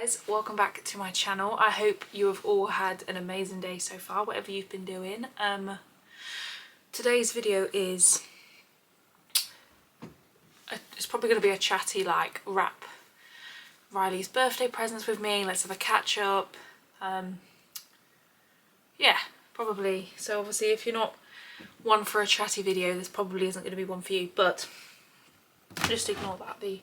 Guys, welcome back to my channel. I hope you have all had an amazing day so far, whatever you've been doing. Today's video is it's probably going to be a chatty, like, wrap Riley's birthday presents with me, let's have a catch up. Yeah, probably. So obviously if you're not one for a chatty video, this probably isn't going to be one for you, but just ignore that. The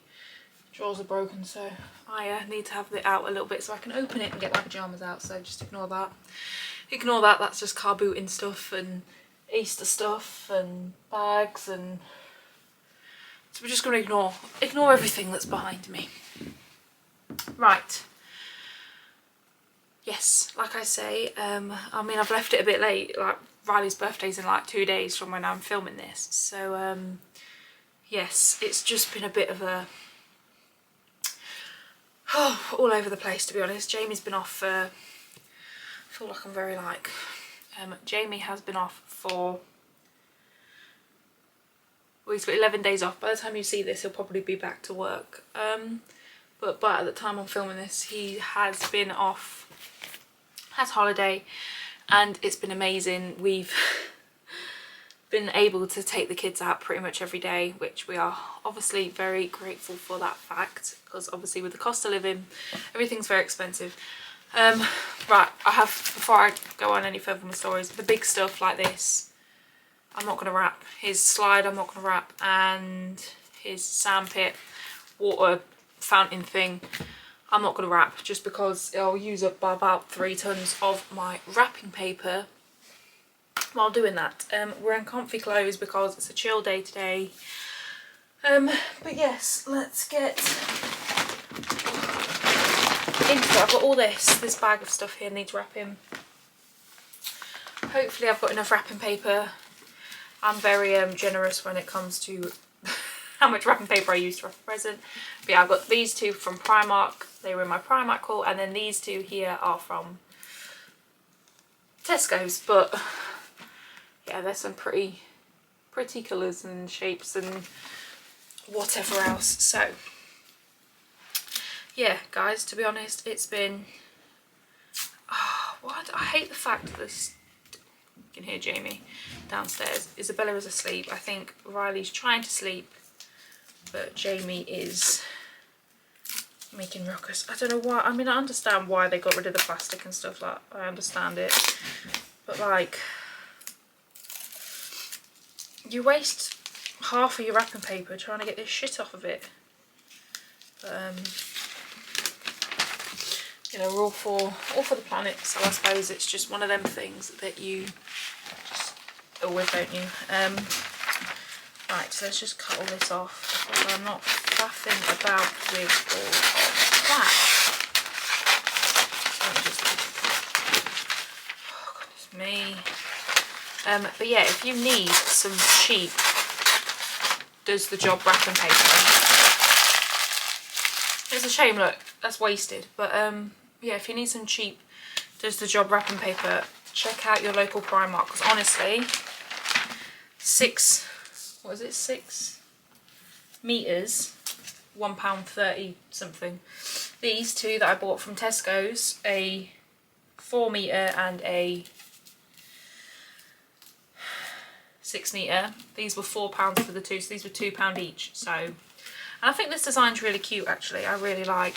drawers are broken, so I need to have it out a little bit so I can open it and get my pyjamas out, so just ignore that. Ignore that, that's just car booting stuff and Easter stuff and bags, and so we're just going to ignore everything that's behind me. Right. Yes, like I say, I mean, I've left it a bit late, like Riley's birthday's in like 2 days from when I'm filming this, so yes, it's just been a bit of a all over the place, to be honest. Jamie's been off for, I feel like I'm very like, Jamie has been off for, well, he's got 11 days off. By the time you see this, he'll probably be back to work. But at the time I'm filming this, he has been off, has holiday, and it's been amazing. We've been able to take the kids out pretty much every day, which we are obviously very grateful for that fact, because obviously with the cost of living, everything's very expensive. Right, before I go on any further with my stories, the big stuff like this, I'm not going to wrap. His slide, I'm not going to wrap, and his sandpit water fountain thing, I'm not going to wrap, just because it'll use up about 3 tons of my wrapping paper while doing that. We're in comfy clothes because it's a chill day today. But yes, let's get into it. I've got all this bag of stuff here, needs wrapping. Hopefully I've got enough wrapping paper. I'm very generous when it comes to how much wrapping paper I use to wrap a present. But yeah, I've got these two from Primark. They were in my Primark haul, and then these two here are from Tesco's. But yeah, there's some pretty colours and shapes and whatever else. So yeah, guys, to be honest, it's been, I hate the fact that this, you can hear Jamie downstairs. Isabella is asleep. I think Riley's trying to sleep, but Jamie is making ruckus. I don't know why. I mean, I understand why they got rid of the plastic and stuff, like, I understand it, but like, you waste half of your wrapping paper trying to get this shit off of it. You know, we're all for the planet, so I suppose it's just one of them things that you just deal with, don't you? Right, so let's just cut all this off, because I'm not faffing about with all of that. So let me just, oh goodness me. But yeah, if you need some cheap does the job wrapping paper, it's a shame, look, that's wasted, but yeah, if you need some cheap does the job wrapping paper, check out your local Primark, because honestly, 6 meters, £1.30 something. These two that I bought from Tesco's, a 4 metre and a 6 metre, these were £4 for the two, so these were £2 each. So, and I think this design's really cute, actually. I really like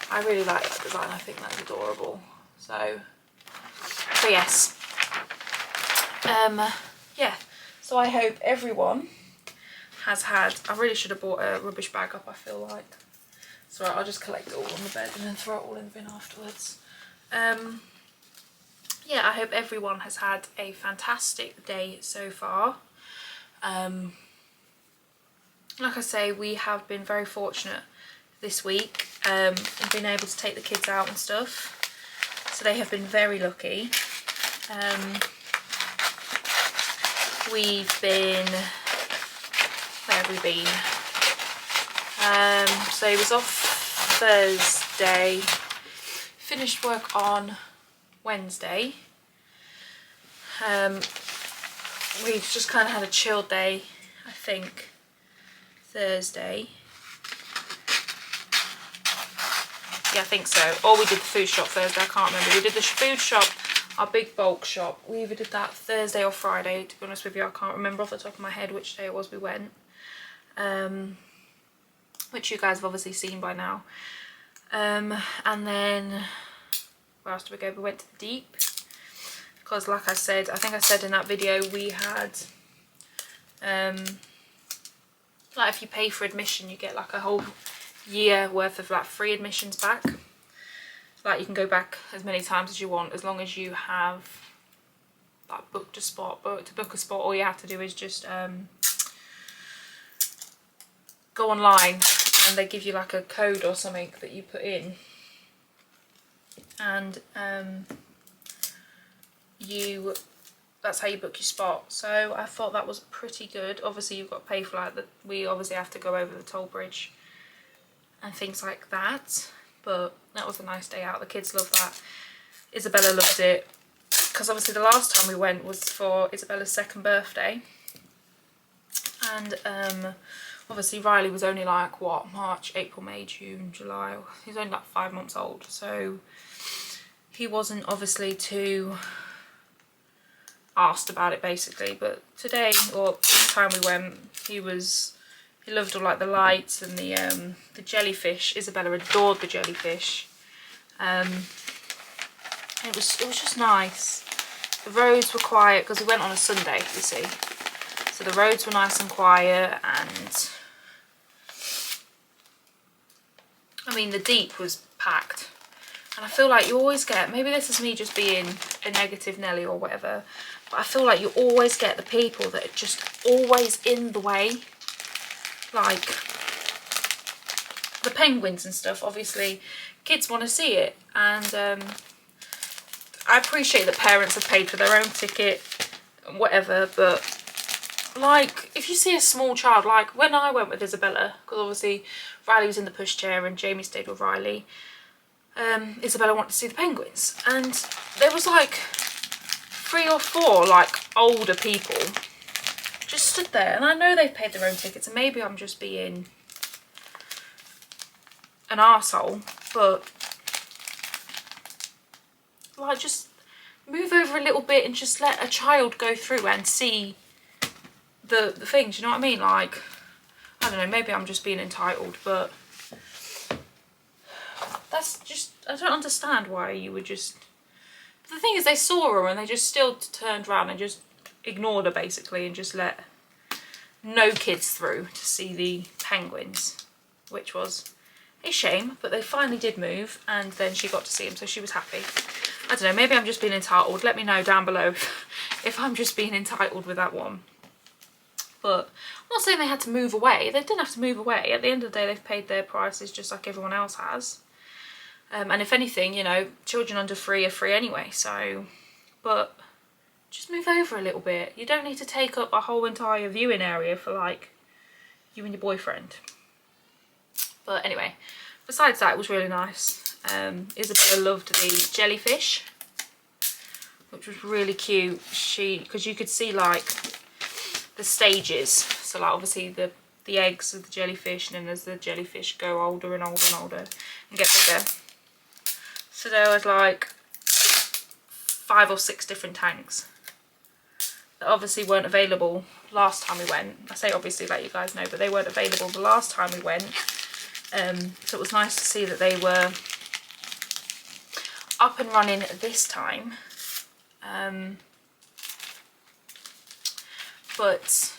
that design. I think that's adorable. So yes, yeah, so I hope everyone has had, I really should have bought a rubbish bag up, I feel like. It's alright, I'll just collect it all on the bed and then throw it all in the bin afterwards. Yeah, I hope everyone has had a fantastic day so far. Like I say, we have been very fortunate this week in being able to take the kids out and stuff. So they have been very lucky. We've been, where have we been? So he was off Thursday, finished work on Wednesday. We've just kind of had a chill day, I think, Thursday. Yeah, I think so. Or we did the food shop Thursday, I can't remember. We did the food shop, our big bulk shop. We either did that Thursday or Friday, to be honest with you. I can't remember off the top of my head which day it was we went. Which you guys have obviously seen by now. And then, where else did we go? We went to the Deep. Because like I said, I think I said in that video, we had, like if you pay for admission, you get like a whole year worth of like free admissions back. Like you can go back as many times as you want, as long as you have like booked a spot. But to book a spot, all you have to do is just go online, and they give you like a code or something that you put in, and that's how you book your spot. So I thought that was pretty good. Obviously you've got to pay for like we obviously have to go over the toll bridge and things like that, but that was a nice day out. The kids loved that. Isabella loved it, because obviously the last time we went was for Isabella's 2nd birthday, and obviously Riley was only like what, March, April, May, June, July. He's only like 5 months old, so he wasn't obviously too asked about it basically. But today, or this time we went, he loved all like the lights and the jellyfish. Isabella adored the jellyfish. It was just nice. The roads were quiet because we went on a Sunday, you see, so the roads were nice and quiet. And I mean, the Deep was packed, and I feel like you always get, maybe this is me just being a negative Nelly or whatever, but I feel like you always get the people that are just always in the way. Like the penguins and stuff, obviously kids want to see it, and I appreciate that parents have paid for their own ticket and whatever, but like if you see a small child, like when I went with Isabella, because obviously Riley was in the pushchair and Jamie stayed with Riley, Isabella wanted to see the penguins, and there was like 3 or 4 like older people just stood there, and I know they've paid their own tickets, and maybe I'm just being an arsehole, but like just move over a little bit and just let a child go through and see the things, you know what I mean? Like, I don't know, maybe I'm just being entitled, but that's just, I don't understand why you would just, the thing is they saw her and they just still turned around and just ignored her basically, and just let no kids through to see the penguins, which was a shame, but they finally did move, and then she got to see them, so she was happy. I don't know, maybe I'm just being entitled. Let me know down below if I'm just being entitled with that one. But I'm not saying they had to move away. They didn't have to move away. At the end of the day, they've paid their prices just like everyone else has. And if anything, you know, children under 3 are free anyway, so, but just move over a little bit. You don't need to take up a whole entire viewing area for like you and your boyfriend. But anyway, besides that, it was really nice. Isabella loved the jellyfish, which was really cute. Because you could see like the stages, so like obviously the eggs of the jellyfish, and then as the jellyfish go older and older and older and get bigger. So there was like 5 or 6 different tanks that obviously weren't available last time we went. I say obviously, like you guys know, but they weren't available the last time we went. So it was nice to see that they were up and running this time. But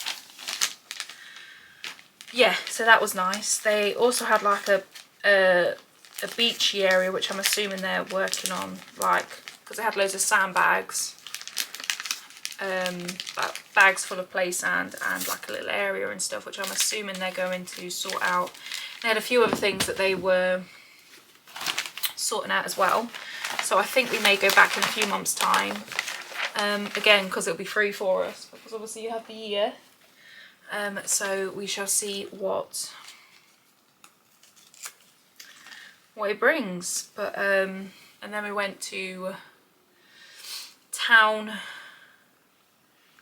yeah, so that was nice. They also had like a beachy area, which I'm assuming they're working on, like, because they had loads of sandbags, like bags full of play sand, and like a little area and stuff, which I'm assuming they're going to sort out. They had a few other things that they were sorting out as well, so I think we may go back in a few months' time, again, because it'll be free for us, because obviously you have the year. So we shall see what it brings. But and then we went to town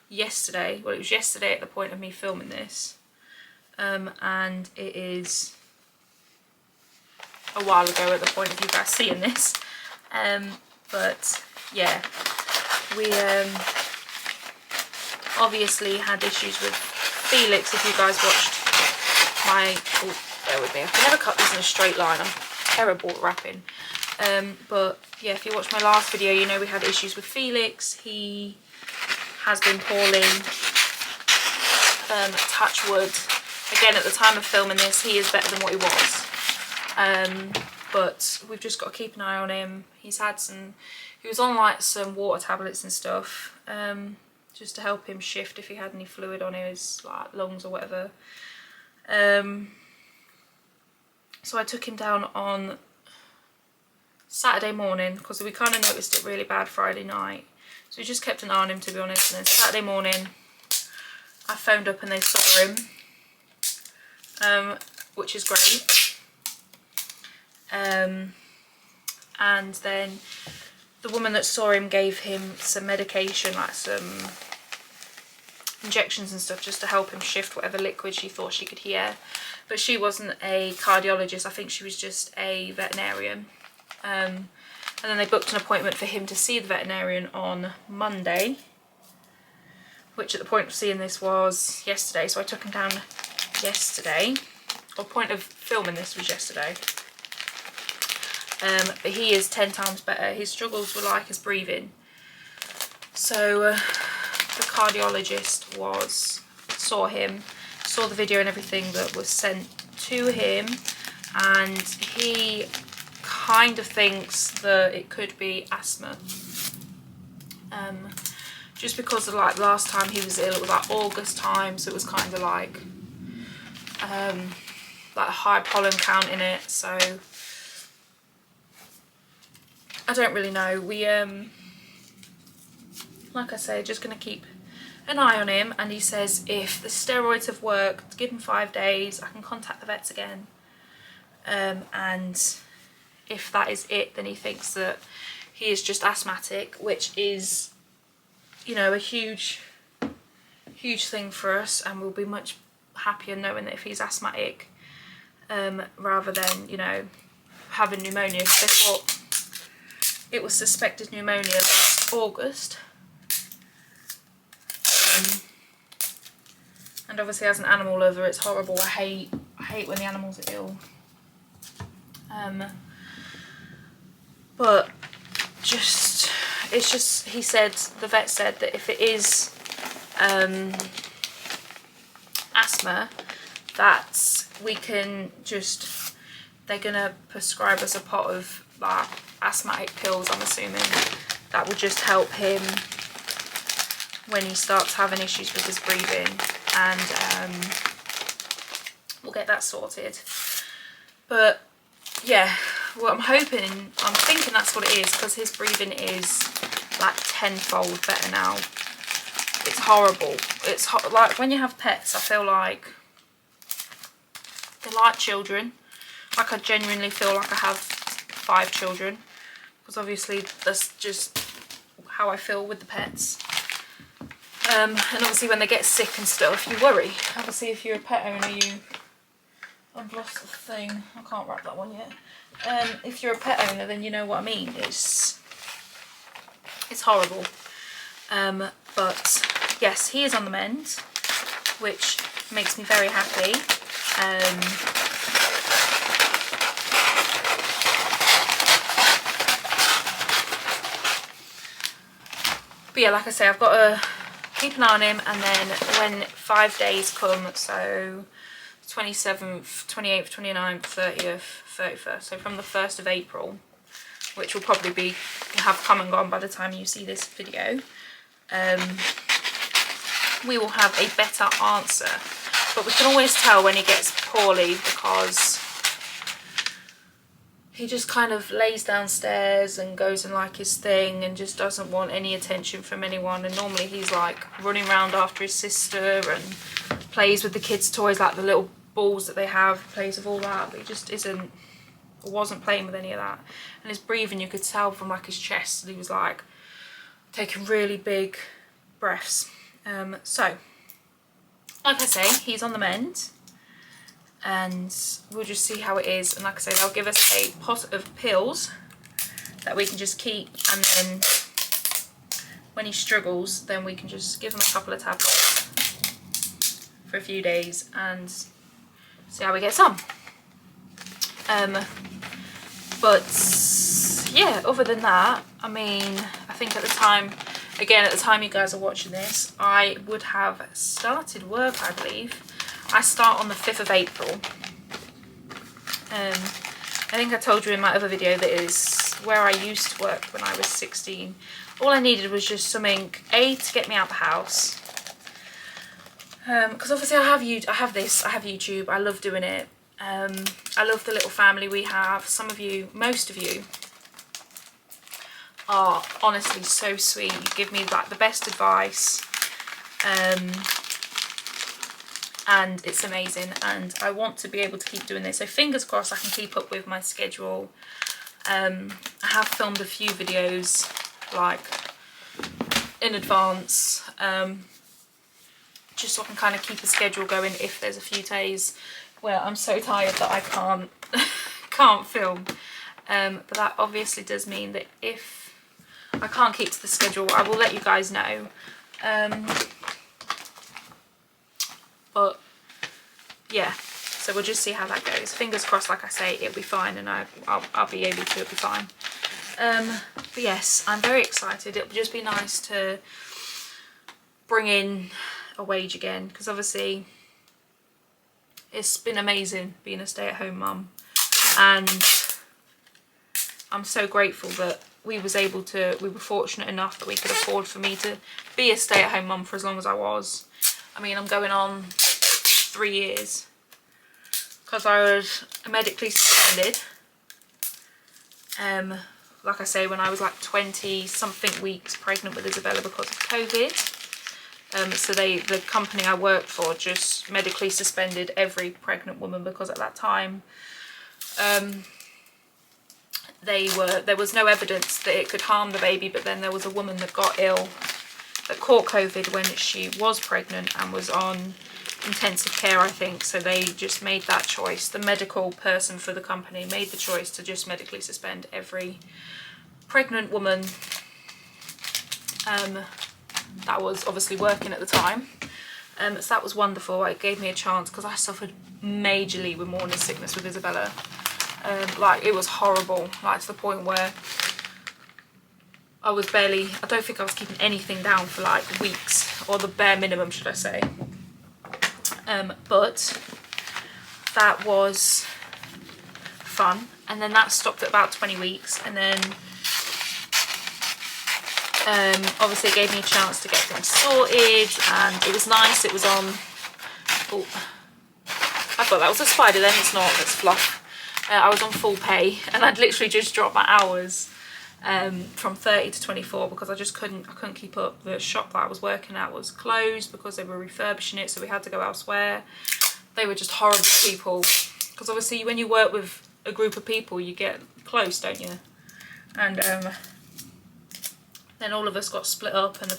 yesterday. Well, it was yesterday at the point of me filming this, and it is a while ago at the point of you guys seeing this. But yeah, we obviously had issues with Felix. If you guys watched my, oh, bear with me, I can never cut these in a straight line, I'm terrible at wrapping. But yeah, if you watched my last video, you know we had issues with Felix. He has been poorly, touch wood. Again, at the time of filming this, he is better than what he was. But we've just got to keep an eye on him. He was on like some water tablets and stuff, just to help him shift if he had any fluid on his like lungs or whatever. So I took him down on Saturday morning because we kind of noticed it really bad Friday night. So we just kept an eye on him, to be honest. And then Saturday morning, I phoned up and they saw him, which is great. And then the woman that saw him gave him some medication, like some injections and stuff, just to help him shift whatever liquid she thought she could hear. But she wasn't a cardiologist, I think she was just a veterinarian. And then they booked an appointment for him to see the veterinarian on Monday, which at the point of seeing this was yesterday. So I took him down yesterday, or point of filming this was yesterday. But he is 10 times better. His struggles were like his breathing. So the cardiologist saw him, saw the video and everything that was sent to him, and he kind of thinks that it could be asthma. Just because of like last time he was ill, it was like August time, so it was kind of like a high pollen count in it. So I don't really know. We like I say, just going to keep an eye on him, and he says if the steroids have worked, give him 5 days, I can contact the vets again, and if that is it, then he thinks that he is just asthmatic, which is, you know, a huge thing for us, and we'll be much happier knowing that if he's asthmatic, rather than, you know, having pneumonia. Because they thought it was suspected pneumonia last August. And obviously as an animal lover, it's horrible. I hate when the animals are ill. But it's just, he said, the vet said that if it is asthma, that we can just, they're gonna prescribe us a pot of like asthmatic pills, I'm assuming, that will just help him when he starts having issues with his breathing, and we'll get that sorted. But yeah, well, I'm thinking that's what it is, because his breathing is like tenfold better now. It's horrible. It's like when you have pets, I feel like they're like children. Like I genuinely feel like I have 5 children, because obviously that's just how I feel with the pets. And obviously when they get sick and stuff, you worry. Obviously if you're a pet owner, I've lost the thing, I can't wrap that one yet. If you're a pet owner, then you know what I mean. It's horrible. But yes, he is on the mend, which makes me very happy. But yeah, like I say, I've got to keep an eye on him, and then when 5 days come, so 27th, 28th, 29th, 30th, 31st, so from the 1st of April, which will probably have come and gone by the time you see this video, we will have a better answer. But we can always tell when he gets poorly, because he just kind of lays downstairs and goes and like his thing and just doesn't want any attention from anyone. And normally he's like running around after his sister and plays with the kids' toys, like the little balls that they have, plays with all that. But he just wasn't playing with any of that. And his breathing, you could tell from like his chest, he was like taking really big breaths. So like I say, he's on the mend. and we'll just see how it is. And like I said, they'll give us a pot of pills that we can just keep, and then when he struggles, then we can just give him a couple of tablets for a few days and see how he gets on. But yeah, other than that, I mean, I think at the time, again, at the time you guys are watching this, I would have started work, I believe. I start on the 5th of April. I think I told you in my other video that is where I used to work when I was 16. All I needed was just something, A, to get me out the house. Because obviously I have YouTube, I love doing it. I love the little family we have. Some of you, most of you, are honestly so sweet. You give me like the best advice, and it's amazing, and I want to be able to keep doing this. So fingers crossed I can keep up with my schedule. I have filmed a few videos like in advance, just so I can kind of keep a schedule going if there's a few days where I'm so tired that I can't film. But that obviously does mean that if I can't keep to the schedule, I will let you guys know. But yeah, so we'll just see how that goes. Fingers crossed, like I say, it'll be fine, and I'll be able to, it'll be fine. But yes, I'm very excited. It'll just be nice to bring in a wage again, because obviously it's been amazing being a stay-at-home mum, and I'm so grateful that we were fortunate enough that we could afford for me to be a stay-at-home mum for as long as I was. I mean, I'm going on 3 years, because I was medically suspended. Like I say, when I was like 20 something weeks pregnant with Isabella because of COVID. So the company I worked for just medically suspended every pregnant woman, because at that time there was no evidence that it could harm the baby, but then there was a woman that got ill, that caught COVID when she was pregnant and was on intensive care, I think. So they just made that choice. The medical person for the company made the choice to just medically suspend every pregnant woman that was obviously working at the time. So that was wonderful. It gave me a chance, because I suffered majorly with morning sickness with Isabella. Like, it was horrible, like to the point where I don't think I was keeping anything down for like weeks, or the bare minimum, should I say. But that was fun, and then that stopped at about 20 weeks, and then obviously it gave me a chance to get things sorted, and it was nice. It was on, oh, I thought that was a spider, then it's not, it's fluff. I was on full pay, and I'd literally just dropped my hours from 30 to 24 because I couldn't keep up. The shop that I was working at was closed because they were refurbishing it, so we had to go elsewhere. They were just horrible people, because obviously when you work with a group of people you get close, don't you? And then all of us got split up, and the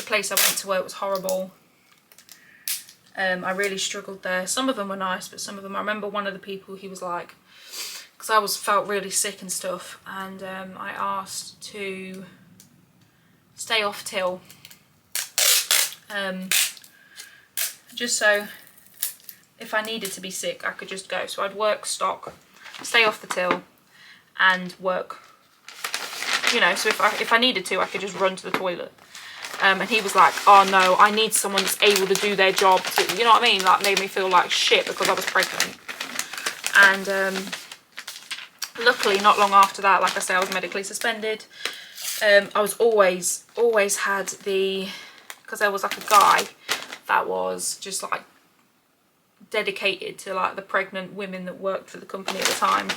place I went to work was horrible. I really struggled there. Some of them were nice, but some of them, I remember one of the people, he was like, because I felt really sick and stuff, and I asked to stay off till, just so if I needed to be sick I could just go. So I'd work stock, stay off the till, and work, you know, so if I needed to I could just run to the toilet. And he was like, oh no, I need someone that's able to do their job too. You know what I mean? Like, made me feel like shit because I was pregnant. And luckily, not long after that, like I say, I was medically suspended. I was always had because there was like a guy that was just like dedicated to like the pregnant women that worked for the company at the time.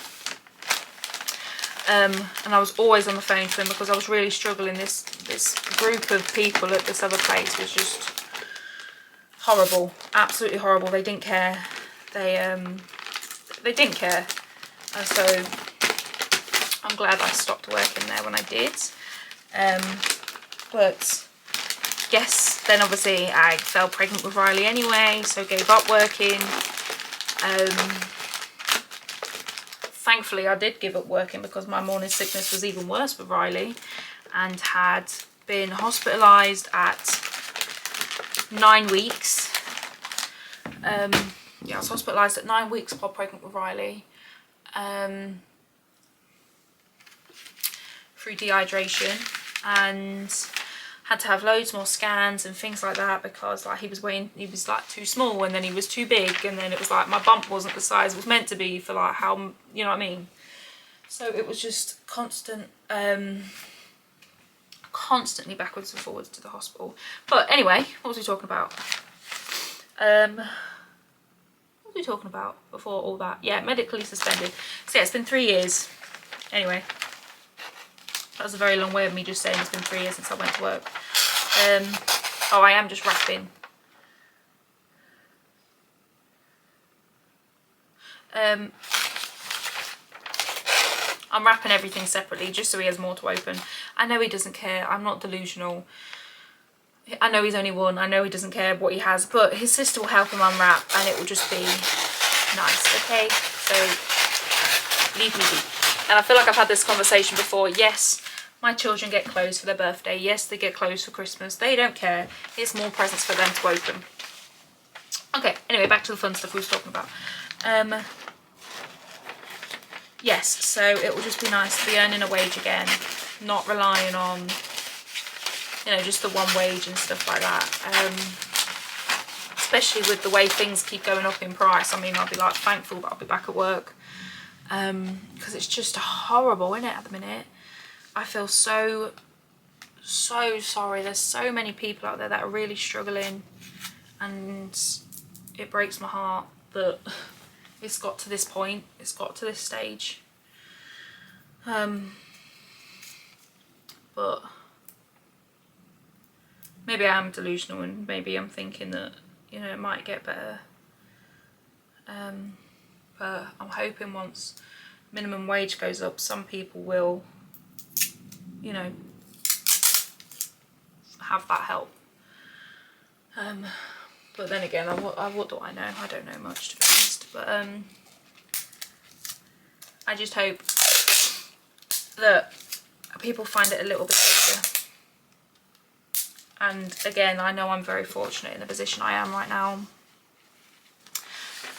And I was always on the phone to him because I was really struggling. This group of people at this other place was just horrible, absolutely horrible. They didn't care. They didn't care. And so I'm glad I stopped working there when I did. But yes, then obviously I fell pregnant with Riley anyway, so gave up working. Thankfully I did give up working because my morning sickness was even worse with Riley, and had been hospitalised at 9 weeks. Yeah, I was hospitalised at 9 weeks while pregnant with Riley, through dehydration, and had to have loads more scans and things like that because like he was like too small, and then he was too big, and then it was like my bump wasn't the size it was meant to be for like how, you know what I mean. So it was just constantly backwards and forwards to the hospital. But anyway, what was we talking about? What was we talking about before all that? Yeah, medically suspended. So yeah, it's been 3 years. Anyway, that was a very long way of me just saying it's been 3 years since I went to work. Oh, I am just wrapping. I'm wrapping everything separately just so he has more to open. I know he doesn't care. I'm not delusional. I know he's only one. I know he doesn't care what he has, but his sister will help him unwrap and it will just be nice, okay? So leave me be. And I feel like I've had this conversation before. Yes, my children get clothes for their birthday. Yes, they get clothes for Christmas. They don't care. It's more presents for them to open. Okay, anyway, back to the fun stuff we were talking about. Yes, so it will just be nice to be earning a wage again, not relying on, you know, just the one wage and stuff like that. Especially with the way things keep going up in price. I mean, I'll be like thankful that I'll be back at work, because it's just horrible, isn't it, at the minute? I feel so sorry. There's so many people out there that are really struggling, and it breaks my heart that it's got to this point, it's got to this stage. But maybe I am delusional, and maybe I'm thinking that, you know, it might get better. But I'm hoping once minimum wage goes up, some people will, you know, have that help. But then again, what do I know? I don't know much, to be honest. But I just hope that people find it a little bit easier. And again, I know I'm very fortunate in the position I am right now.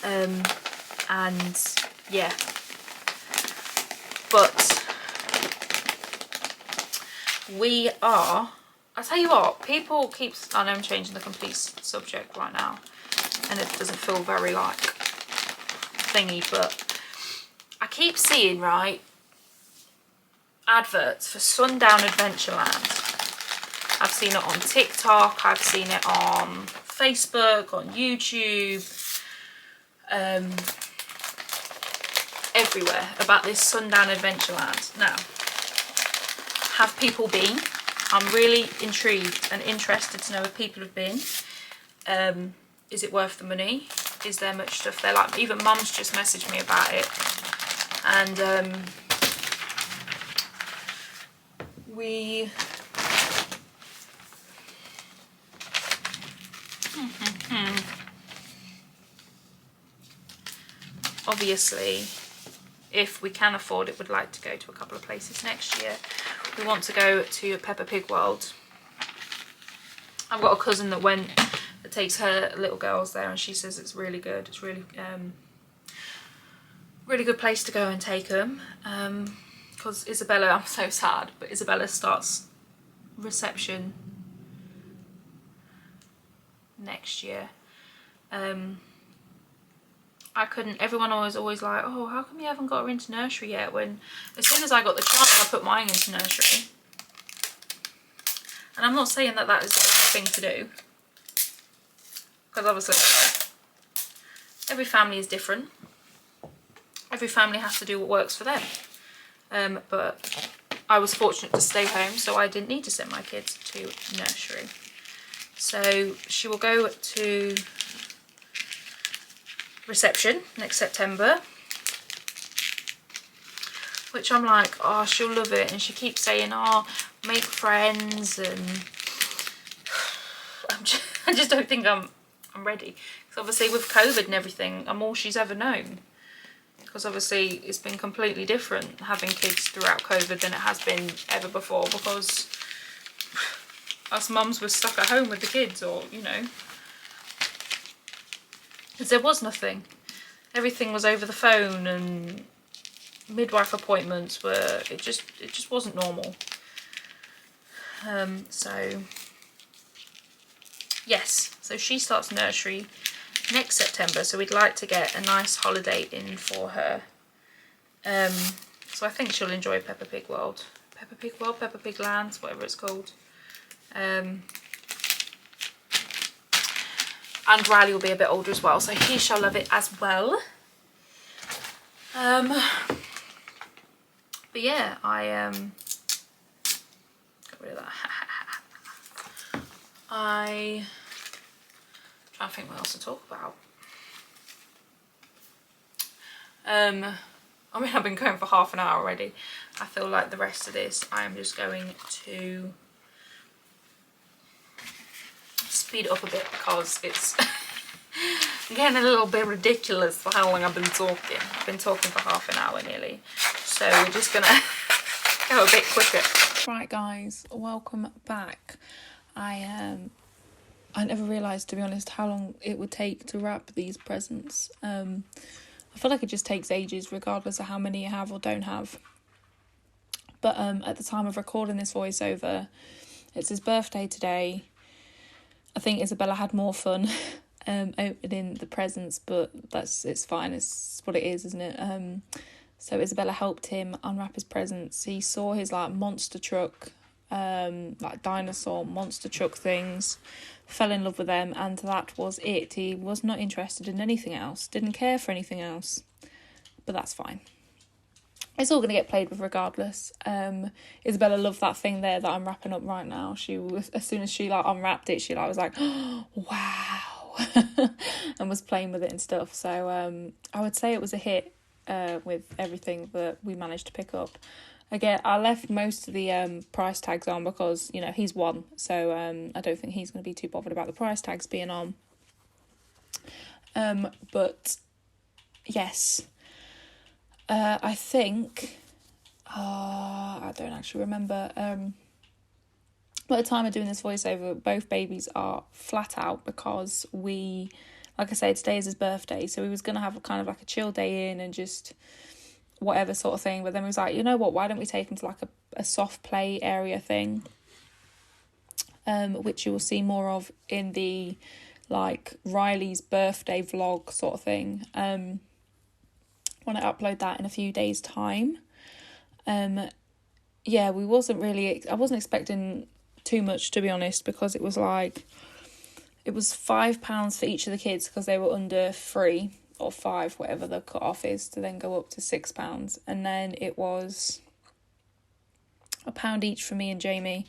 And yeah, but we are, I'll tell you what, people keep, I know I'm changing the complete subject right now, and it doesn't feel very like thingy, but I keep seeing, right, adverts for Sundown Adventureland. I've seen it on TikTok, I've seen it on Facebook, on YouTube, everywhere about this Sundown Adventureland. Now, have people been? I'm really intrigued and interested to know if people have been. Is it worth the money? Is there much stuff there? Like, even Mum's just messaged me about it, and we obviously, if we can afford it, would like to go to a couple of places next year. We want to go to Peppa Pig World. I've got a cousin that takes her little girls there, and she says it's really good. It's really really good place to go and take them. Because Isabella, I'm so sad, but Isabella starts reception next year. I couldn't, everyone was always like, oh, how come you haven't got her into nursery yet? When as soon as I got the chance, I put mine into nursery. And I'm not saying that that is the right thing to do, because obviously every family is different. Every family has to do what works for them. But I was fortunate to stay home, so I didn't need to send my kids to nursery. So she will go to reception next September, which I'm like, oh, she'll love it. And she keeps saying, oh, make friends, and I just don't think I'm I'm ready. Because obviously with COVID and everything, I'm all she's ever known. Because obviously it's been completely different having kids throughout COVID than it has been ever before, because us mums were stuck at home with the kids, or, you know, because there was nothing. Everything was over the phone, and midwife appointments were, it just wasn't normal. So yes, so she starts nursery next September, so we'd like to get a nice holiday in for her. So I think she'll enjoy Peppa Pig World, Peppa Pig Lands, whatever it's called. And Riley will be a bit older as well, so he shall love it as well. But yeah, I got rid of that. I try to think what else to talk about. I mean, I've been going for half an hour already. I feel like the rest of this I am just going to speed it up a bit, because it's getting a little bit ridiculous for how long I've been talking. I've been talking for half an hour nearly, so we're just gonna go a bit quicker. Right guys, welcome back. I never realised, to be honest, how long it would take to wrap these presents. I feel like it just takes ages regardless of how many you have or don't have. But at the time of recording this voiceover, it's his birthday today. I think Isabella had more fun opening the presents, but it's fine. It's what it is, isn't it? So Isabella helped him unwrap his presents. He saw his like monster truck, like dinosaur monster truck things, fell in love with them, and that was it. He was not interested in anything else, didn't care for anything else, but that's fine. It's all going to get played with regardless. Isabella loved that thing there that I'm wrapping up right now. She was, as soon as she like unwrapped it, she like was like, oh, wow, and was playing with it and stuff. So I would say it was a hit with everything that we managed to pick up. Again, I left most of the price tags on because, you know, he's one, so I don't think he's going to be too bothered about the price tags being on. But yes. I think, I don't actually remember, by the time of doing this voiceover, both babies are flat out because we, like I said, today is his birthday, so we was going to have a kind of like a chill day in and just whatever sort of thing, but then we was like, you know what, why don't we take him to like a soft play area thing, which you will see more of in the like Riley's birthday vlog sort of thing. When I upload that in a few days' time. Yeah, I wasn't expecting too much, to be honest, because it was £5 for each of the kids because they were under 3 or 5, whatever the cut-off is, to then go up to £6, and then it was £1 each for me and Jamie.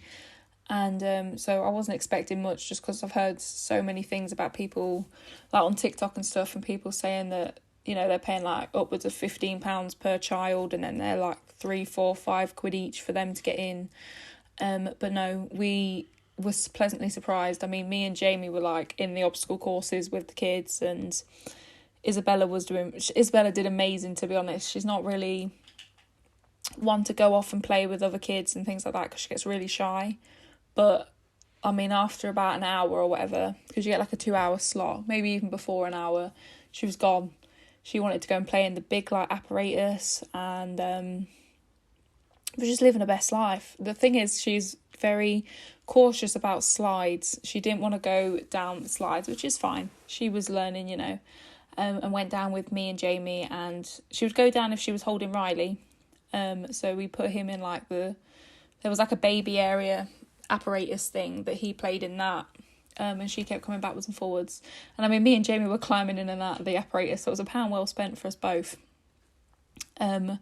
And so I wasn't expecting much, just because I've heard so many things about people like on TikTok and stuff, and people saying that, you know, they're paying like upwards of £15 per child, and then they're like 3, 4, 5 quid each for them to get in. But no, we was pleasantly surprised. I mean, me and Jamie were like in the obstacle courses with the kids, and Isabella did amazing, to be honest. She's not really one to go off and play with other kids and things like that because she gets really shy. But I mean, after about an hour or whatever, because you get like a 2-hour slot, maybe even before an hour, she was gone. She wanted to go and play in the big like apparatus, and was just living her best life. The thing is, she's very cautious about slides. She didn't want to go down the slides, which is fine. She was learning, you know, and went down with me and Jamie, and she would go down if she was holding Riley. So we put him in like there was like a baby area apparatus thing that he played in that. And she kept coming backwards and forwards. And I mean, me and Jamie were climbing in and out of the apparatus, so it was £1 well spent for us both. But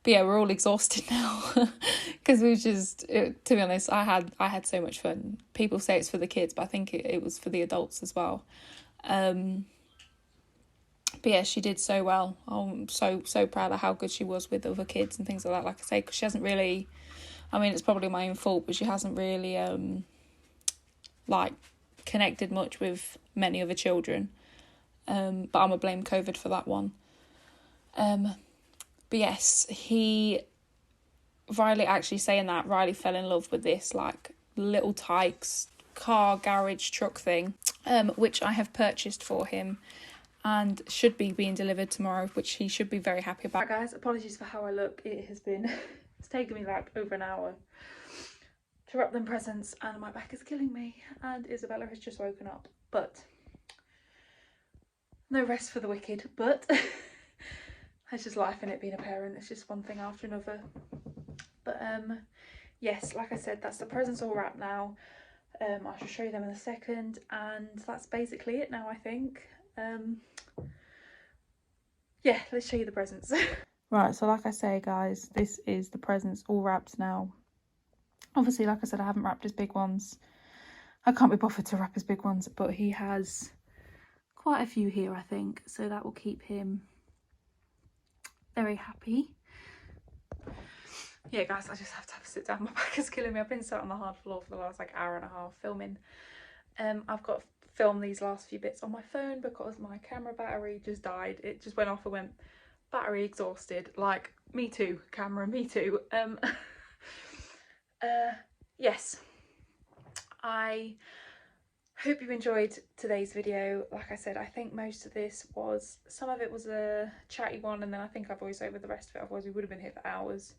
yeah, we're all exhausted now because to be honest, I had so much fun. People say it's for the kids, but I think it was for the adults as well. But yeah, she did so well. I'm so proud of how good she was with other kids and things like that. Like I say, because she hasn't really, I mean, it's probably my own fault, but she hasn't really like connected much with many other children, but I'm gonna blame COVID for that one. But yes, Riley, actually saying that, Riley fell in love with this like little Tykes car garage truck thing, which I have purchased for him and should be being delivered tomorrow, which he should be very happy about. Right, guys, apologies for how I look. It has been, it's taken me like over an hour to wrap them presents and my back is killing me, and Isabella has just woken up, but no rest for the wicked. But it's just life in it, being a parent. It's just one thing after another. But yes, like I said, that's the presents all wrapped now. I shall show you them in a second, and that's basically it now, I think. Yeah, let's show you the presents. Right, so like I say, guys, this is the presents all wrapped now. Obviously, like I said, I haven't wrapped his big ones. I can't be bothered to wrap his big ones, but he has quite a few here, I think, so that will keep him very happy. Yeah, guys, I just have to sit down. My back is killing me. I've been sat on the hard floor for the last like hour and a half filming. I've got to film these last few bits on my phone because my camera battery just died. It just went off and went, battery exhausted. Like, me too, camera, me too. Yes, I hope you enjoyed today's video. Like I said, I think most of this was, some of it was a chatty one, and then I think I voiced over the rest of it, otherwise we would have been here for hours.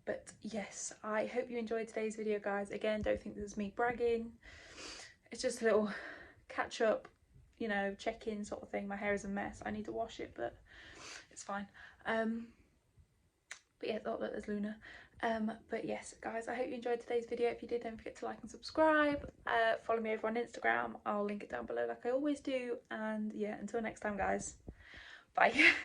But yes, I hope you enjoyed today's video, guys. Again, don't think this is me bragging. It's just a little catch up, you know, check-in sort of thing. My hair is a mess. I need to wash it, but it's fine. But yeah, oh, look, there's Luna. But yes, guys, I hope you enjoyed today's video. If you did, don't forget to like and subscribe. Follow me over on Instagram. I'll link it down below like I always do. And yeah, until next time, guys. Bye.